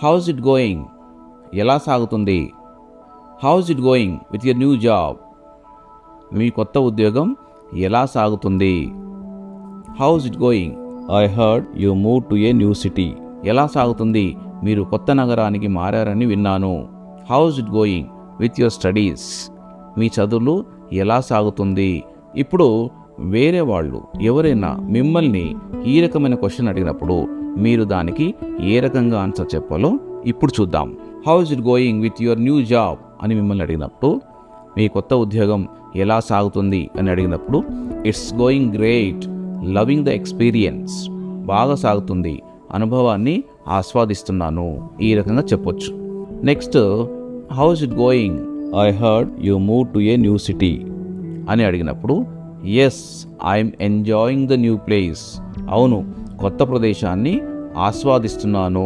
House it going, ఎలా సాగుతుంది. How's it going with your new job, మీ కొత్త ఉద్యోగం ఎలా సాగుతుంది. How's it going, I heard you move to a new city, ఎలా సాగుతుంది, మీరు కొత్త నగరానికి మారారని విన్నాను. How's it going with your studies, మీ చదువులు ఎలా సాగుతుంది. ఇప్పుడు వేరే వాళ్ళు ఎవరైనా మిమ్మల్ని ఈ రకమైన క్వశ్చన్ అడిగినప్పుడు మీరు దానికి ఏ రకంగా ఆన్సర్ చెప్పాలో ఇప్పుడు చూద్దాం. House it going with your new job అని మిమ్మల్ని అడిగినప్పుడు, మీ కొత్త ఉద్యోగం ఎలా సాగుతుంది అని అడిగినప్పుడు, it's going great, loving the experience, బాగా సాగుతుంది, అనుభవాన్ని ఆస్వాదిస్తున్నాను, ఈ రకంగా చెప్పొచ్చు. Next, how's it going, I heard you move to a new city అని అడిగినప్పుడు, yes I'm enjoying the new place, అవును కొత్త ప్రదేశాన్ని ఆస్వాదిస్తున్నాను.